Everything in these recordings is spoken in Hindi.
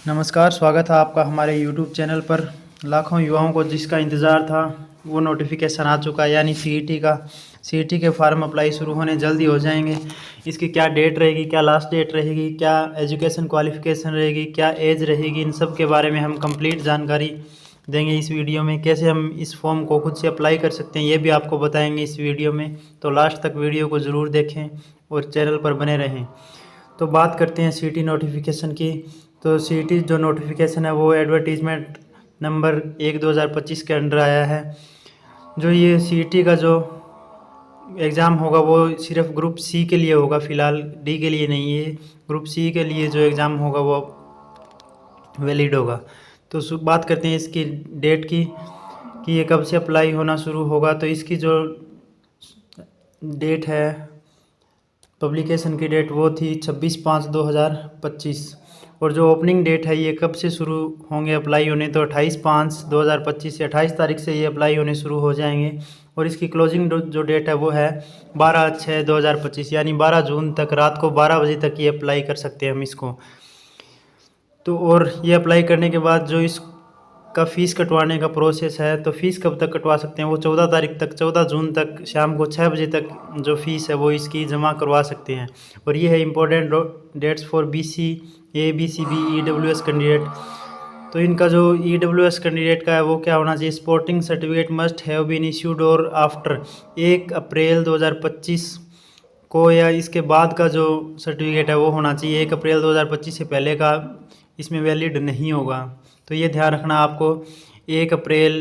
नमस्कार, स्वागत है आपका हमारे YouTube चैनल पर। लाखों युवाओं को जिसका इंतज़ार था वो नोटिफिकेशन आ चुका है, यानी सीईटी का। सीईटी के फार्म अप्लाई शुरू होने जल्दी हो जाएंगे। इसकी क्या डेट रहेगी, क्या लास्ट डेट रहेगी, क्या एजुकेशन क्वालिफ़िकेशन रहेगी, क्या एज रहेगी, इन सब के बारे में हम कंप्लीट जानकारी देंगे इस वीडियो में। कैसे हम इस फॉर्म को खुद से अप्लाई कर सकते हैं ये भी आपको बताएंगे इस वीडियो में। तो लास्ट तक वीडियो को ज़रूर देखें और चैनल पर बने रहें। तो बात करते हैं सीईटी नोटिफिकेशन की। तो सीईटी जो नोटिफिकेशन है वो एडवर्टीज़मेंट नंबर 1/2025 के अंडर आया है। जो ये सीईटी का जो एग्ज़ाम होगा वो सिर्फ ग्रुप सी के लिए होगा, फ़िलहाल डी के लिए नहीं है। ग्रुप सी के लिए जो एग्ज़ाम होगा वो वैलिड होगा। तो बात करते हैं इसकी डेट की कि ये कब से अप्लाई होना शुरू होगा। तो इसकी जो डेट है, पब्लिकेशन की डेट वो थी 26/5/2025। और जो ओपनिंग डेट है ये कब से शुरू होंगे अप्लाई होने, तो 28/5/2025 से 28 तारीख से ये अप्लाई होने शुरू हो जाएंगे। और इसकी क्लोजिंग जो डेट है वो है 12/6/2025, यानी 12 जून तक रात को 12 बजे तक ये अप्लाई कर सकते हैं हम इसको। तो और ये अप्लाई करने के बाद जो इसका फ़ीस कटवाने का प्रोसेस है, तो फ़ीस कब तक कटवा सकते हैं, वो 14 तारीख तक, 14 जून तक शाम को 6 बजे तक जो फ़ीस है वो इसकी जमा करवा सकते हैं। और ये है important dates for BCA BCB EWS candidate. तो इनका जो EWS कैंडिडेट का है वो क्या होना चाहिए, sporting certificate must have been issued और आफ्टर 1 अप्रैल 2025 को, या इसके बाद का जो सर्टिफिकेट है वो होना चाहिए। 1 अप्रैल 2025 से पहले का इसमें वैलिड नहीं होगा। तो ये ध्यान रखना आपको, 1 अप्रैल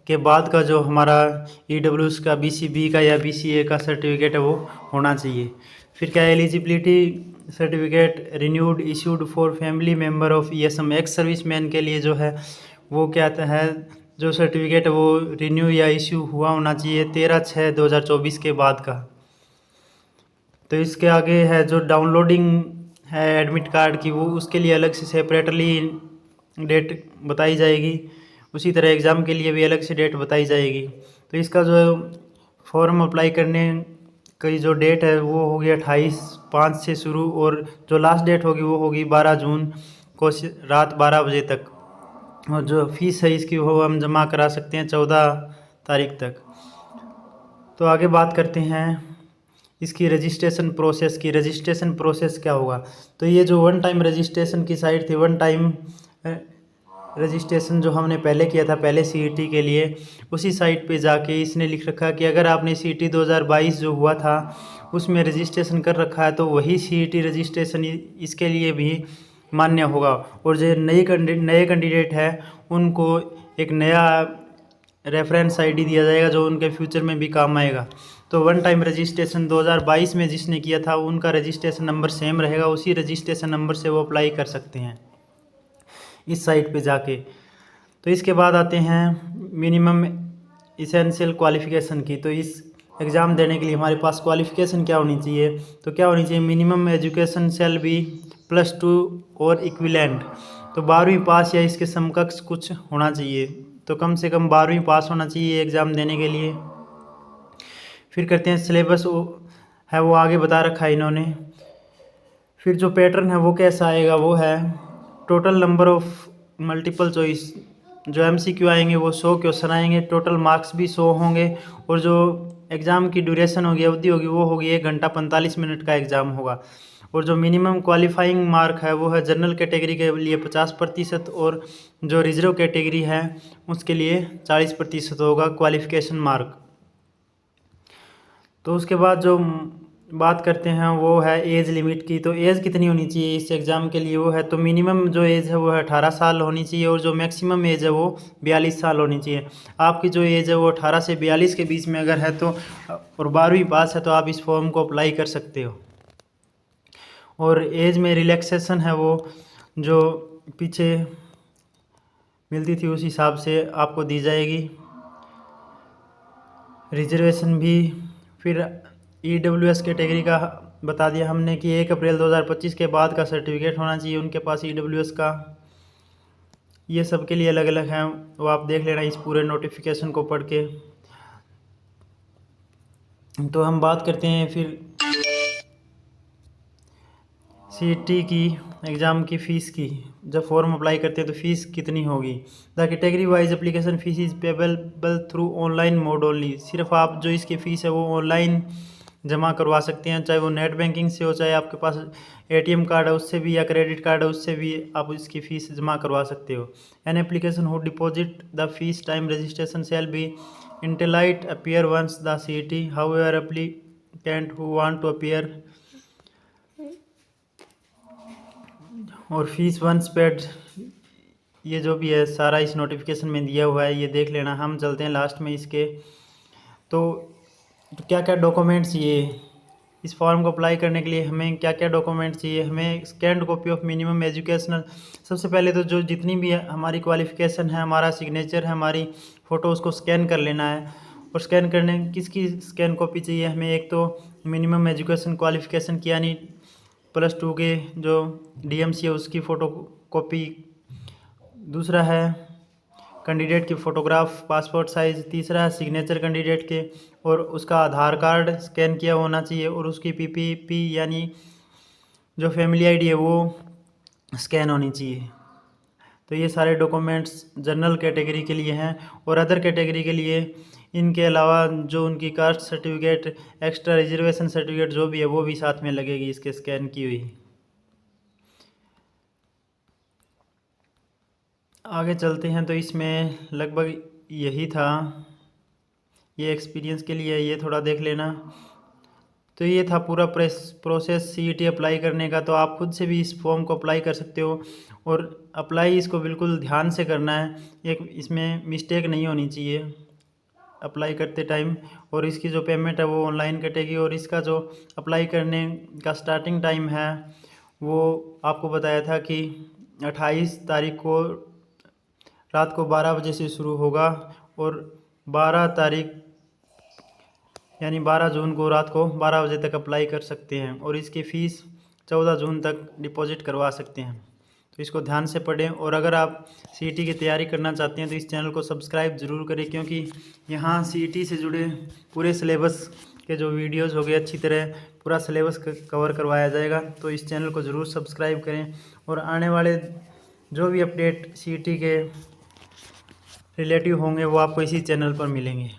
के बाद का जो हमारा EWS का BCB का या BCA का सर्टिफिकेट है वो होना चाहिए। फिर क्या, eligibility certificate renewed issued for family member of ESM, ex serviceman के लिए जो है वो क्या है, जो सर्टिफिकेट है वो रिन्यू या इशू हुआ होना चाहिए 13/6/2024 के बाद का। तो इसके आगे है जो डाउनलोडिंग है एडमिट कार्ड की, वो उसके लिए अलग से सेपरेटली डेट बताई जाएगी। उसी तरह एग्ज़ाम के लिए भी अलग से डेट बताई जाएगी। तो इसका जो फॉर्म अप्लाई करने की जो डेट है वो होगी 28/5 से शुरू, और जो लास्ट डेट होगी वो होगी 12 जून को रात 12 बजे तक। और जो फीस है इसकी वो हम जमा करा सकते हैं 14 तारीख तक। तो आगे बात करते हैं इसकी रजिस्ट्रेशन प्रोसेस की। रजिस्ट्रेशन प्रोसेस क्या होगा, तो ये जो वन टाइम रजिस्ट्रेशन की साइट थी, वन टाइम रजिस्ट्रेशन जो हमने पहले किया था पहले सीईटी के लिए, उसी साइट पे जाके इसने लिख रखा कि अगर आपने सीईटी 2022 जो हुआ था उसमें रजिस्ट्रेशन कर रखा है तो वही सीईटी रजिस्ट्रेशन इसके लिए भी मान्य होगा। और जो नए कैंडिडेट है उनको एक नया रेफरेंस आईडी दिया जाएगा जो उनके फ्यूचर में भी काम आएगा। तो वन टाइम रजिस्ट्रेशन 2022 में जिसने किया था उनका रजिस्ट्रेशन नंबर सेम रहेगा, उसी रजिस्ट्रेशन नंबर से वो अप्लाई कर सकते हैं इस साइट पे जाके। तो इसके बाद आते हैं मिनिमम इसेंशियल क्वालिफ़िकेशन की। तो इस एग्ज़ाम देने के लिए हमारे पास क्वालिफ़िकेशन क्या होनी चाहिए, तो क्या होनी चाहिए, मिनिमम एजुकेशन शैल बी +2 और इक्विवेलेंट। तो 12वीं पास या इसके समकक्ष कुछ होना चाहिए। तो कम से कम 12वीं पास होना चाहिए एग्ज़ाम देने के लिए। फिर करते हैं सिलेबस है वो आगे बता रखा है इन्होंने। फिर जो पैटर्न है वो कैसा आएगा, वो है total number of multiple choice, जो MCQ आएंगे वो 100 क्वेश्चन आएंगे, टोटल मार्क्स भी 100 होंगे। और जो एग्ज़ाम की ड्यूरेशन होगी, अवधि होगी, वो होगी 1 घंटा 45 मिनट का एग्ज़ाम होगा। और जो मिनिमम क्वालिफाइंग मार्क है वो है जनरल कैटेगरी के लिए 50%, और जो रिजर्व कैटेगरी है उसके लिए 40% होगा क्वालिफिकेशन मार्क। तो उसके बाद जो बात करते हैं वो है एज लिमिट की। तो एज कितनी होनी चाहिए इस एग्ज़ाम के लिए, वो है तो मिनिमम जो एज है वो है 18 साल होनी चाहिए, और जो मैक्सिमम एज है वो 42 साल होनी चाहिए। आपकी जो एज है वो 18 से 42 के बीच में अगर है तो, और 12वीं पास है, तो आप इस फॉर्म को अप्लाई कर सकते हो। और एज में रिलैक्सेशन है वो जो पीछे मिलती थी उस हिसाब से आपको दी जाएगी, रिजर्वेशन भी। फिर EWS कैटेगरी का बता दिया हमने कि 1 अप्रैल 2025 के बाद का सर्टिफिकेट होना चाहिए उनके पास EWS का। ये सब के लिए अलग अलग हैं, वो आप देख लेना इस पूरे नोटिफिकेशन को पढ़ के। तो हम बात करते हैं फिर सीईटी की एग्ज़ाम की फ़ीस की जब फॉर्म अप्लाई करते हैं तो फ़ीस कितनी होगी। The category wise application fees is payable through online mode only. सिर्फ आप जो इसकी फ़ीस है वो ऑनलाइन जमा करवा सकते हैं, चाहे वो नेट बैंकिंग से हो, चाहे आपके पास एटीएम कार्ड है उससे भी, या क्रेडिट कार्ड है उससे भी आप इसकी फ़ीस जमा करवा सकते हो। An application who deposit the fee time registration shall be entitled appear once the CET however applicant who want to appear और फीस वंस पेड। ये जो भी है सारा इस नोटिफिकेशन में दिया हुआ है, ये देख लेना। हम चलते हैं लास्ट में इसके। तो क्या क्या डॉक्यूमेंट्स चाहिए इस फॉर्म को अप्लाई करने के लिए, हमें क्या क्या डॉक्यूमेंट्स चाहिए। हमें scanned copy of minimum educational, सबसे पहले तो जो जितनी भी हमारी क्वालिफ़िकेशन है, हमारा सिग्नेचर है, हमारी फ़ोटो, उसको स्कैन कर लेना है। और स्कैन करने किसकी स्कैन कॉपी चाहिए हमें, एक तो मिनिमम एजुकेशन क्वालिफ़िकेशन की यानी +2 के जो डीएमसी है उसकी फ़ोटो कॉपी। दूसरा है कैंडिडेट की फ़ोटोग्राफ पासपोर्ट साइज़। तीसरा है सिग्नेचर कैंडिडेट के और उसका आधार कार्ड स्कैन किया होना चाहिए और उसकी पीपीपी यानी जो फैमिली आईडी है वो स्कैन होनी चाहिए। तो ये सारे डॉक्यूमेंट्स जनरल कैटेगरी के लिए हैं। और अदर कैटेगरी के लिए इनके अलावा जो उनकी caste certificate, extra reservation certificate जो भी है वो भी साथ में लगेगी इसके स्कैन की हुई। आगे चलते हैं तो इसमें लगभग यही था, ये एक्सपीरियंस के लिए ये थोड़ा देख लेना। तो ये था पूरा प्रोसेस सीईटी अप्लाई करने का। तो आप खुद से भी इस फॉर्म को अप्लाई कर सकते हो और अप्लाई इसको बिल्कुल ध्यान से करना है, एक इसमें मिस्टेक नहीं होनी चाहिए अप्लाई करते टाइम। और इसकी जो पेमेंट है वो ऑनलाइन कटेगी। और इसका जो अप्लाई करने का स्टार्टिंग टाइम है वो आपको बताया था कि 28 तारीख को रात को 12 बजे से शुरू होगा और 12 तारीख यानी 12 जून को रात को 12 बजे तक अप्लाई कर सकते हैं। और इसकी फ़ीस 14 जून तक डिपॉजिट करवा सकते हैं। तो इसको ध्यान से पढ़ें। और अगर आप सीईटी की तैयारी करना चाहते हैं तो इस चैनल को सब्सक्राइब ज़रूर करें, क्योंकि यहाँ सीईटी से जुड़े पूरे सिलेबस के जो वीडियोज़ हो गए अच्छी तरह पूरा सिलेबस कवर करवाया जाएगा। तो इस चैनल को ज़रूर सब्सक्राइब करें और आने वाले जो भी अपडेट सीईटी के रिलेटिव होंगे वो आपको इसी चैनल पर मिलेंगे।